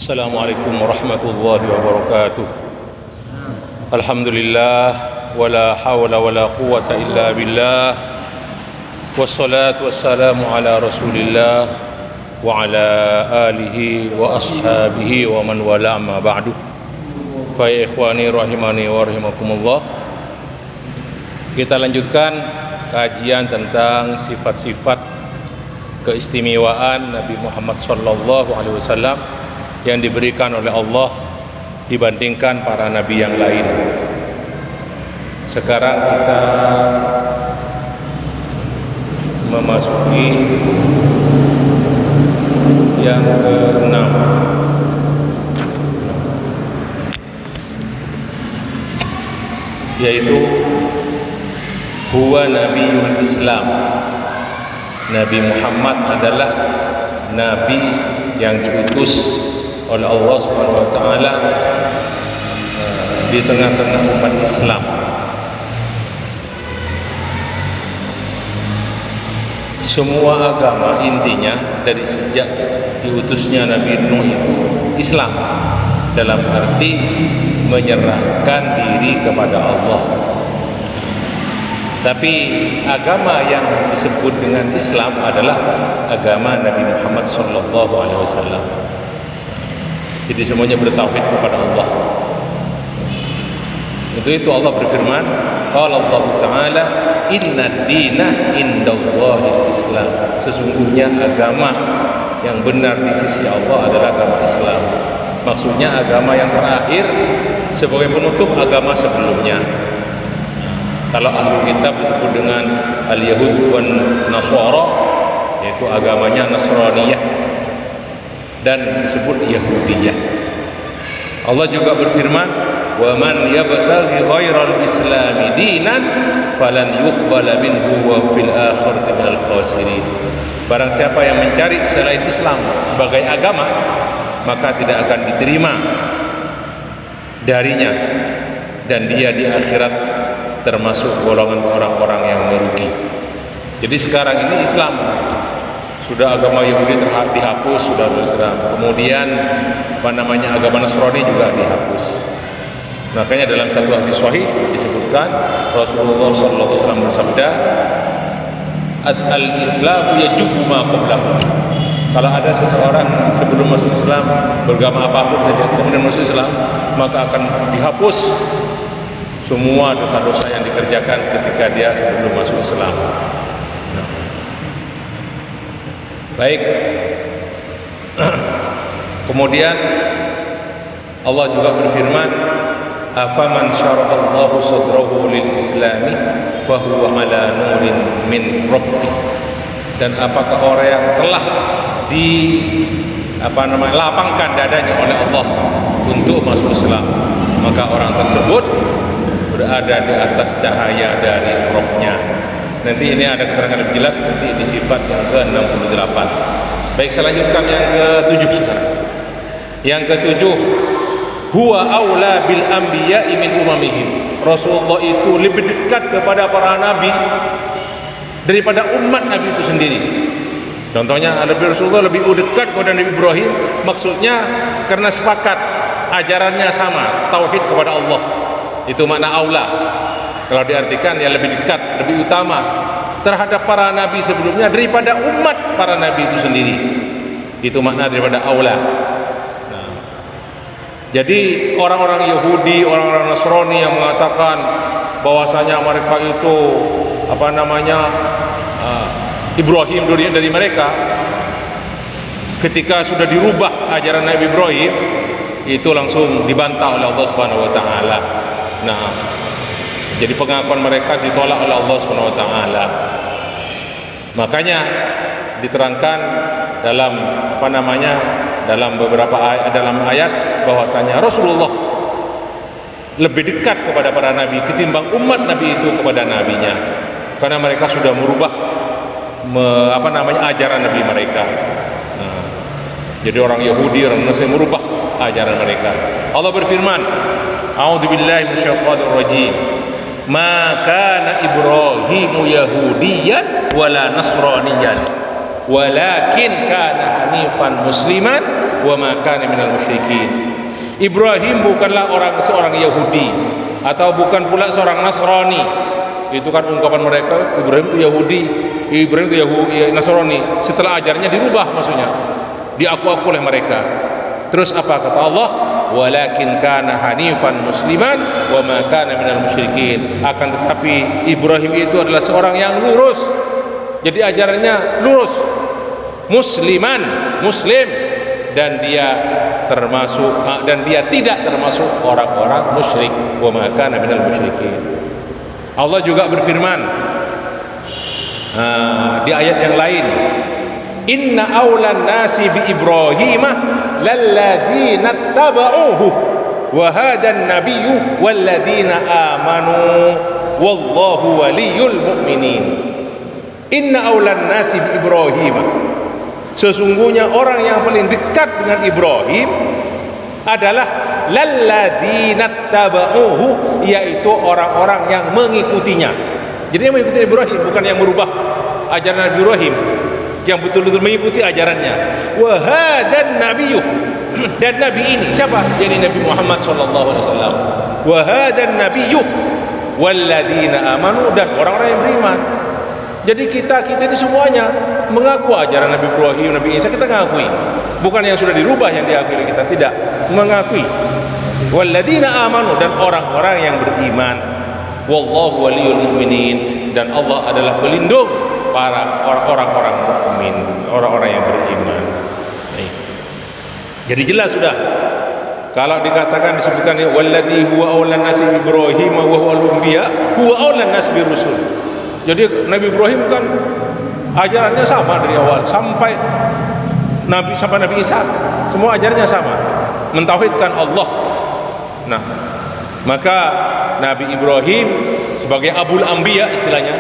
Assalamualaikum warahmatullahi wabarakatuh. Alhamdulillah wala hawla wala quwwata illa billah. Wassalatu wassalamu ala Rasulillah wa ala alihi wa ashabihi wa man wala amma ba'du. Fa ya ikhwani rahimani wa rahimakumullah. Kita lanjutkan kajian tentang sifat-sifat keistimewaan Nabi Muhammad sallallahu alaihi wasallam yang diberikan oleh Allah dibandingkan para nabi yang lain. Sekarang kita memasuki yang ke-6, yaitu huwa nabiyul Islam. Nabi Muhammad adalah nabi yang diutus oleh Allah Subhanahu wa taala di tengah-tengah umat Islam. Semua agama intinya dari sejak diutusnya Nabi Nuh itu Islam, dalam arti menyerahkan diri kepada Allah. Tapi agama yang disebut dengan Islam adalah agama Nabi Muhammad sallallahu alaihi wasallam. Jadi semuanya bertauhid kepada Allah. Itu Allah berfirman, qala Allah Ta'ala, inna dina indallahil Islam. Sesungguhnya agama yang benar di sisi Allah adalah agama Islam. Maksudnya agama yang terakhir sebagai penutup agama sebelumnya. Kalau ahli kitab disebut dengan al-Yahud wan Nasara, yaitu agamanya Nasraniyah dan disebut Yahudiyah. Allah juga berfirman, wa man yabtaghi ghairal islami dinan falan yuqbala minhu wa fil akhirati minal khasirin. Barang siapa yang mencari selain Islam sebagai agama, maka tidak akan diterima darinya, dan dia di akhirat termasuk golongan orang-orang yang merugi. Jadi sekarang ini Islam sudah, agama Yahudi dihapus, sudah Islam. Kemudian agama Nasrani juga dihapus. Makanya dalam satu hadis sahih disebutkan Rasulullah sallallahu alaihi wasallam bersabda, al-Islam yajubu ma qablahu. Kalau ada seseorang sebelum masuk Islam beragama apapun saja kemudian masuk Islam, maka akan dihapus semua dosa-dosa yang dikerjakan ketika dia sebelum masuk Islam. Baik. Kemudian Allah juga berfirman, afaman syara'allahu sadrahu lil islami fahuwa ala nurin min rabbih. Dan apakah orang yang telah lapangkan dadanya oleh Allah untuk masuk Islam, maka orang tersebut berada di atas cahaya dari Rabb-nya. Nanti ini ada keterangan lebih jelas nanti di sifat yang ke-68. Baik, saya lanjutkan yang ke-7 sekarang. Yang ke-7, huwa aula bil anbiya'i min umamihim. Rasulullah itu lebih dekat kepada para nabi daripada umat nabi itu sendiri. Contohnya Rasulullah lebih dekat kepada Nabi Ibrahim, maksudnya karena sepakat ajarannya sama, tauhid kepada Allah. Itu makna aula. Kalau diartikan ya lebih dekat, lebih utama terhadap para nabi sebelumnya daripada umat para nabi itu sendiri. Itu makna daripada aula. Nah, jadi orang-orang Yahudi, orang-orang Nasrani yang mengatakan bahwasanya mereka itu Ibrahim dari mereka, ketika sudah dirubah ajaran Nabi Ibrahim, itu langsung dibantah oleh Allah Subhanahu wa taala. Nah, jadi pengakuan mereka ditolak oleh Allah Subhanahu wa taala. Makanya diterangkan dalam beberapa ayat bahwasanya Rasulullah lebih dekat kepada para nabi ketimbang umat nabi itu kepada nabinya, karena mereka sudah merubah ajaran nabi mereka. Nah, jadi orang Yahudi, orang Nasrani merubah ajaran mereka. Allah berfirman, a'udzubillahi minasyaitonir rajim, ma kana Ibrahimu yahudiyan wala nasraniyan walakin kana hanifan musliman wa ma kana minal musyrikin. Ibrahim bukanlah seorang Yahudi atau bukan pula seorang Nasrani. Itu kan ungkapan mereka, Ibrahim itu Yahudi, Ibrahim itu Nasrani. Setelah ajarannya dirubah, maksudnya diaku-aku oleh mereka. Terus apa kata Allah? Walakin kana hanifan musliman wa ma kana minal musyrikin. Akan tetapi Ibrahim itu adalah seorang yang lurus. Jadi ajarannya lurus. Musliman, muslim, dan dia tidak termasuk orang-orang musyrik. Wa ma kana minal musyrikin. Allah juga berfirman di ayat yang lain, inna awlan nasi bi Ibrahimah lalladzina taba'uhu wa hadan nabiyyu walladzina amanu wallahu waliyul mu'minin. Inna awlan nasi bi Ibrahimah, sesungguhnya orang yang paling dekat dengan Ibrahim adalah lalladzina taba'uhu, yaitu orang-orang yang mengikutinya. Jadi yang mengikuti Ibrahim, bukan yang merubah ajaran Nabi Ibrahim, yang betul-betul mengikuti ajarannya. Wa hadan nabiyyu, dan nabi ini siapa? Jadi Nabi Muhammad sallallahu alaihi wasallam. Wa hadan nabiyyu walladzina amanu, dan orang-orang yang beriman. Jadi kita ini semuanya mengaku ajaran Nabi Ibrahim, Nabi Isa, kita mengakui. Bukan yang sudah dirubah yang diakui kita, tidak, mengakui. Walladzina amanu, dan orang-orang yang beriman. Wallahu waliyul mu'minin, dan Allah adalah pelindung para orang-orang mukmin, orang-orang yang beriman. Jadi jelas sudah. Kalau dikatakan disebutkan walladzi huwa aulan nasi bi Ibrahim wa huwa al-anbiya huwa aulan nasi bi rusul. Jadi Nabi Ibrahim kan ajarannya sama dari awal sampai Nabi Isa, semua ajarannya sama, mentauhidkan Allah. Nah, maka Nabi Ibrahim sebagai Abul Anbiya, istilahnya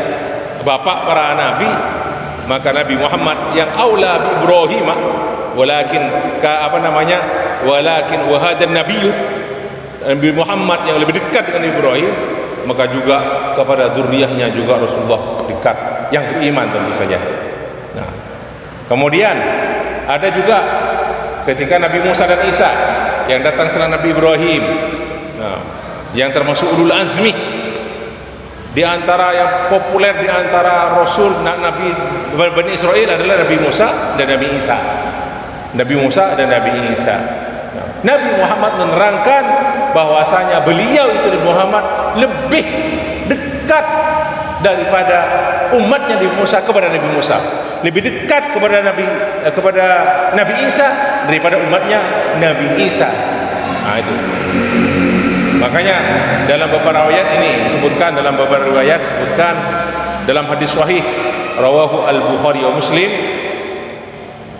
bapak para nabi, maka Nabi Muhammad yang aula bi Ibrahim, walakin walakin wahadan nabiyyu, Nabi Muhammad yang lebih dekat dengan Ibrahim, maka juga kepada zuriyahnya juga Rasulullah dekat, yang beriman tentu saja. Nah, kemudian ada juga ketika Nabi Musa dan Isa yang datang setelah Nabi Ibrahim, nah, yang termasuk ulul azmi di antara yang populer di antara Rasul Nabi Bani Israel adalah Nabi Musa dan Nabi Isa. Nabi Musa dan Nabi Isa. Nah, Nabi Muhammad menerangkan bahwasanya beliau itu Nabi Muhammad lebih dekat daripada umatnya Nabi Musa kepada Nabi Musa, lebih dekat kepada Nabi Isa daripada umatnya Nabi Isa. Nah, itu. Makanya dalam beberapa ayat ini disebutkan, dalam beberapa riwayat disebutkan dalam hadis sahih rawahu al-Bukhari wa Muslim,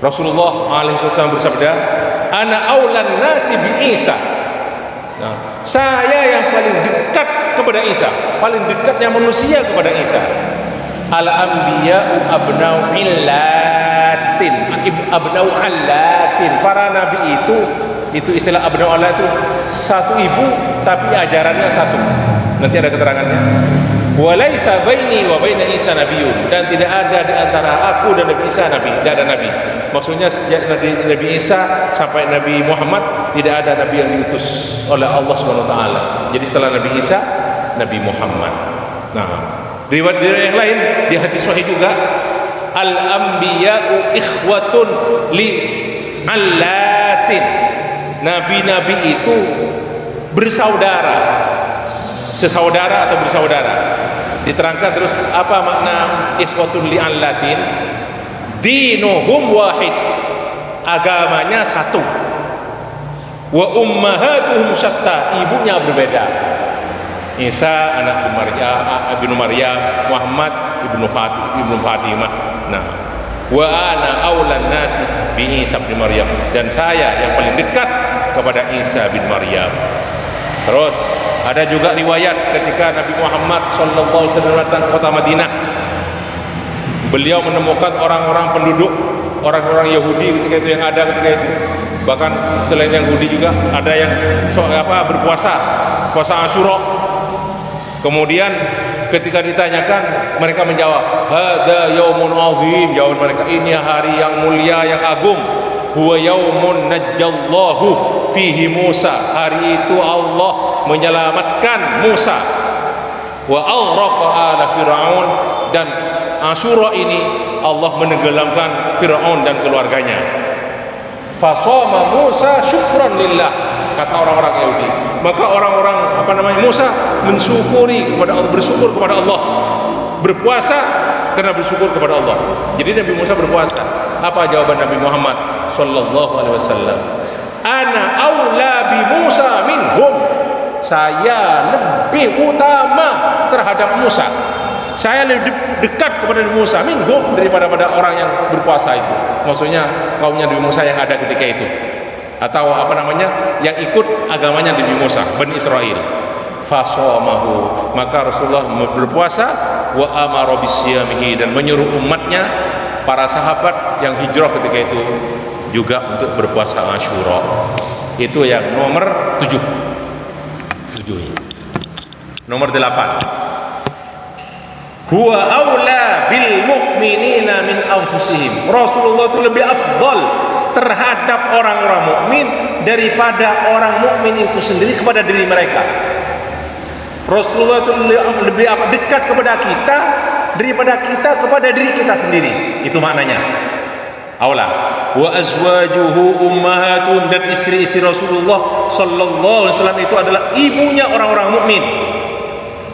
Rasulullah alaihi wasallam bersabda, ana aulan nasi bi Isa. Nah, saya yang paling dekat kepada Isa, paling dekatnya manusia kepada Isa. Al-anbiya'u abna'u illatin, abna'u allatin. Para nabi itu istilah abna'u Allah itu satu ibu tapi ajarannya satu. Nanti ada keterangannya. Walaisa baini wa baina Isa nabiyyun, dan tidak ada di antara aku dan Nabi Isa nabi, tidak ada nabi. Maksudnya sejak Nabi Isa sampai Nabi Muhammad tidak ada nabi yang diutus oleh Allah Subhanahu wa taala. Jadi setelah Nabi Isa, Nabi Muhammad. Nah, riwayat yang lain di hadis sahih juga, al-anbiya'u ikhwatun li allatin. Nabi-nabi itu bersaudara, sesaudara atau bersaudara. Diterangkan terus apa makna ikhwatun li allatin? Dinuhum wahid, agamanya satu. Wa ummahatuhum syatta, ibunya berbeda. Isa anak ibnu Maryam, Muhammad ibnu Fatimah. Nah, wa ana aulan nasi bi Isa bin Maryam, dan saya yang paling dekat kepada Isa bin Maryam. Terus ada juga riwayat ketika Nabi Muhammad sallallahu alaihi wasallam datang ke kota Madinah, beliau menemukan orang-orang penduduk, orang-orang Yahudi ketika itu yang ada ketika itu. Bahkan selain Yahudi juga ada yang berpuasa, puasa Asyura. Kemudian ketika ditanyakan, mereka menjawab, "Hada yaumun azim." Jawab mereka, ini hari yang mulia, yang agung. huwa yaumun najjallahu fihi Musa. Hari itu Allah menyelamatkan Musa. Wa aghraqa ala Fir'aun, dan Asyura ini Allah menenggelamkan Fir'aun dan keluarganya. Fasoma Musa syukran lillah, kata orang-orang Yahudi. Maka orang-orang Musa mensyukuri kepada Allah, bersyukur kepada Allah, berpuasa karena bersyukur kepada Allah. Jadi Nabi Musa berpuasa. Apa jawaban Nabi Muhammad sallallahu alaihi wasallam? Ana aula bi Musa minhum. Saya lebih utama terhadap Musa. Saya lebih dekat kepada Nabi Musa minhum daripada orang yang berpuasa itu. Maksudnya kaumnya Nabi Musa yang ada ketika itu, atau yang ikut agamanya Nabi Musa, Bani Israel. Fasamahu, maka Rasulullah berpuasa. Wa amara bisyamihi, dan menyuruh umatnya, para sahabat yang hijrah ketika itu juga untuk berpuasa Asyura. Itu yang nomor 7. Nomor 8, huwa aula bil mu'minina min anfusihim. Rasulullah itu lebih afdal terhadap orang-orang mukmin daripada orang mukmin itu sendiri kepada diri mereka. Rasulullah itu lebih dekat kepada kita daripada kita kepada diri kita sendiri. Itu maknanya aula. Wa azwajuhu ummahatun, dan istri-istri Rasulullah sallallahu alaihi wasallam itu adalah ibunya orang-orang mukmin.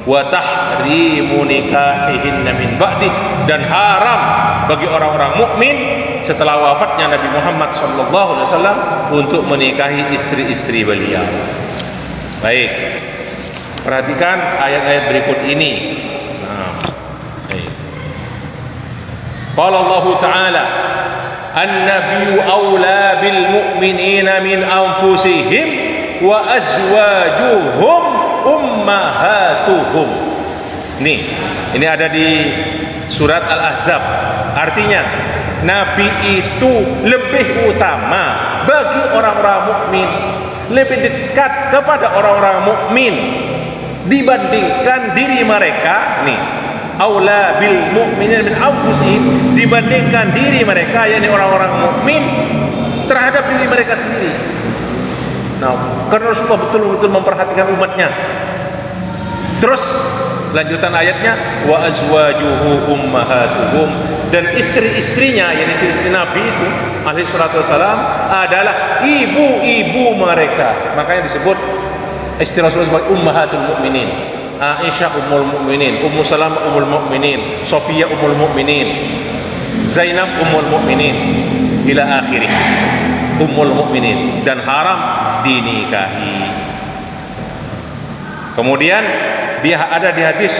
Wa tahrimu nikahihinna min ba'di, dan haram bagi orang-orang mukmin setelah wafatnya Nabi Muhammad sallallahu alaihi wasallam untuk menikahi istri-istri beliau. Baik, perhatikan ayat-ayat berikut ini. Qala Allah Ta'ala, an-nabiyyu aula bil mu'minina min anfusihim wa azwajuhum ummahatuhum. Ini ada di surat Al-Ahzab. Artinya Nabi itu lebih utama bagi orang-orang mukmin, lebih dekat kepada orang-orang mukmin dibandingkan diri mereka. Aula bil mu'minin min anfusihim, dibandingkan diri mereka, yakni orang-orang mukmin terhadap diri mereka sendiri. Karena Rasulullah betul-betul memperhatikan umatnya. Terus lanjutan ayatnya, wa azwajuhu ummahatuhum, dan istri-istrinya, yakni istri-istri Nabi itu alaihi salatu wassalam adalah ibu-ibu mereka. Makanya disebut istri Rasulullah sebagai ummahatul mukminin. Aisyah ummul mukminin, Ummu Salamah ummul mukminin, Sofia ummul mukminin, Zainab ummul mukminin, ila akhirih, ummul mukminin, dan haram dinikahi. Kemudian dia ada di hadis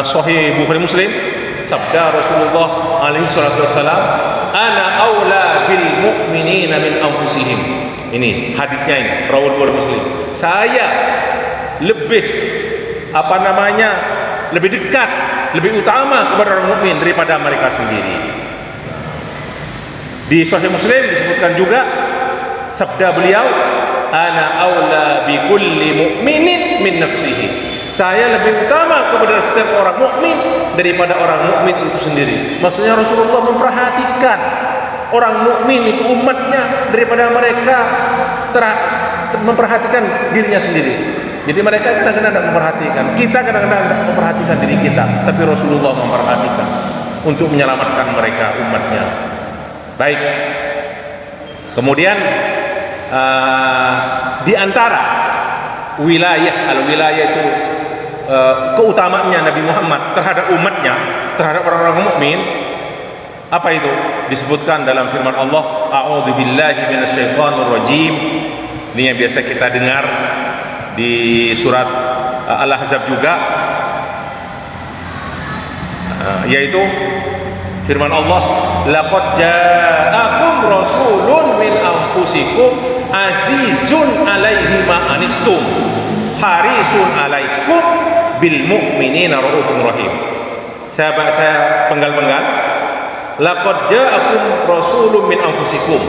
Sahih Bukhari Muslim, sabda Rasulullah alaihi salatu wassalam, ana aula bil mu'minina min anfusihim. Ini hadisnya, ini rawal Bukhari Muslim. Saya lebih lebih dekat, lebih utama kepada orang mukmin daripada mereka sendiri. Di Sahih Muslim disebutkan juga sabda beliau, ana aula bi kulli mu'minin min nafsihi. Saya lebih utama kepada setiap orang mukmin daripada orang mukmin itu sendiri. Maksudnya Rasulullah memperhatikan orang mukmin itu umatnya daripada mereka memperhatikan dirinya sendiri. Jadi mereka kadang-kadang tidak memperhatikan, kita kadang-kadang tidak memperhatikan diri kita, tapi Rasulullah memperhatikan untuk menyelamatkan mereka, umatnya. Baik. Kemudian di antara wilayah itu keutamaannya Nabi Muhammad terhadap umatnya, terhadap orang-orang mukmin, apa itu? Disebutkan dalam firman Allah, a'udzubillahi minasyaitonir rajim. Ini yang biasa kita dengar di surat Al-Ahzab juga, yaitu firman Allah, laqad ja'akum rasulun min anfusikum azizun alaihi ma anittum harisun alaikum bil mu'minina raufur rahim. Saya penggal-penggal, laqad ja'akum rasulun min anfusikum,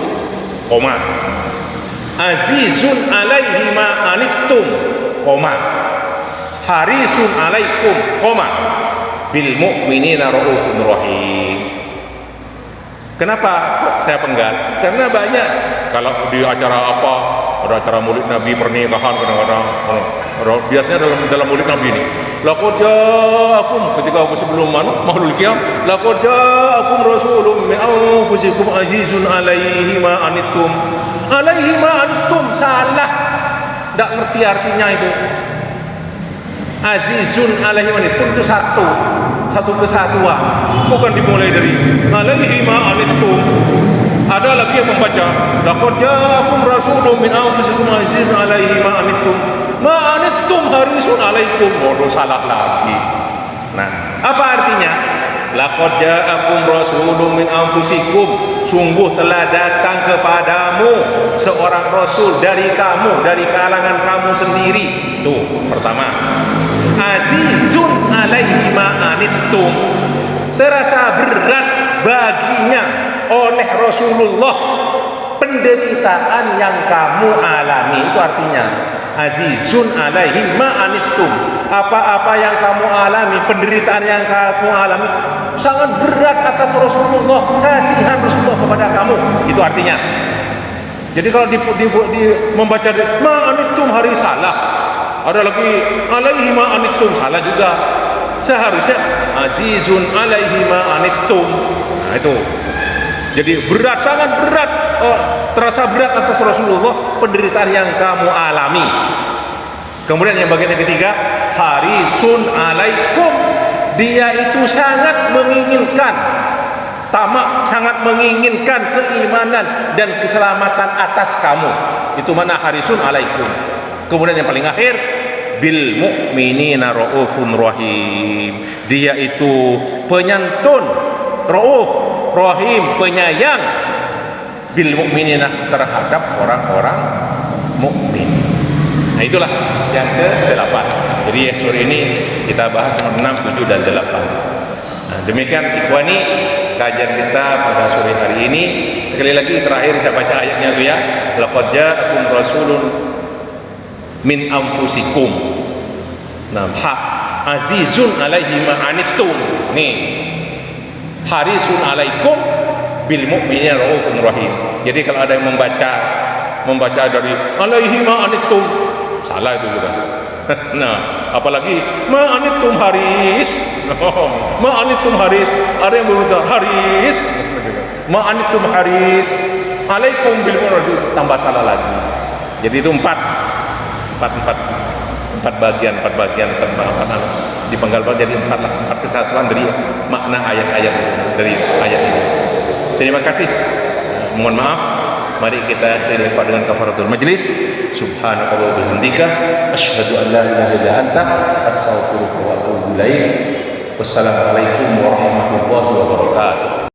azizun alaihi ma anittum, harisun alaikum, bil mu'minina raufur rahim. Kenapa saya penggal karena banyak. Kalau di acara apa, ada acara Maulid Nabi pernikahan kadang-kadang biasanya dalam Maulid Nabi ini laqad ja'akum, ketika sebelum Maulid Qiyam, laqad ja'akum rasulun min anfusikum azizun alaihi ma anittum. Alaihi ma anittum salah, tidak ngerti artinya itu. Azizun alaihi ma anittum itu satu kesatuan, bukan dimulai dari alaihi ma anittum. Ada lagi yang membaca laqad ja'akum rasulun min anfusikum azizun alaihi ma anittum harisun alaikum. Bodoh, salah lagi. Nah, apa artinya? Laqad ja'akum rasulun min anfusikum, sungguh telah datang kepadamu seorang rasul dari kamu, dari kalangan kamu sendiri. Itu pertama. Azizun alaihi ma anittum, terasa berat baginya oleh Rasulullah penderitaan yang kamu alami. Itu artinya azizun alaihi ma anittum, apa-apa yang kamu alami, penderitaan yang kamu alami sangat berat atas Rasulullah, kasihan Rasulullah kepada kamu. Itu artinya. Jadi kalau membaca ma anittum hari salah, ada lagi alaihi ma anittum salah juga. Seharusnya azizun alaihi ma anittum. Nah itu. Jadi berat, sangat berat, terasa berat atas Rasulullah penderitaan yang kamu alami. Kemudian yang bagian yang ketiga, harisun alaikum, dia itu sangat menginginkan, tamak, sangat menginginkan keimanan dan keselamatan atas kamu. Itu mana harisun alaikum. Kemudian yang paling akhir, bil mu'minina raufun rahim, dia itu penyantun, rauf rahim, penyayang, bil mu'minina, terhadap orang-orang mukmin. Nah itulah yang ke-8. Jadi sore ini kita bahas nomor 6, 7 dan 8. Nah, demikian ikhwani kajian kita pada sore hari ini. Sekali lagi terakhir saya baca ayatnya tuh ya. Laqad ja'akum rasulun min anfusikum. Nah, azizun alaihi ma anittum. Nih, harisun alaikum bil mu'minina raufun rahim. Jadi kalau ada yang membaca dari alaihi ma anittum, salah itu juga. Nah, apalagi ma anittum haris. Ma anittum haris. Ada yang berkata haris. Ma anittum haris. Alaikum bil mu'minina, tambah salah lagi. Jadi itu empat bagian di penggal jadi empat kesatuan dari makna ayat-ayat dari ayat ini. Terima kasih. Mohon maaf. Mari kita akhiri dengan kafaratul majlis. Subhanaka wa bihamdika asyhadu an la ilaha illa anta astaghfiruka wa atubu ilaik. Wassalamualaikum warahmatullahi wabarakatuh.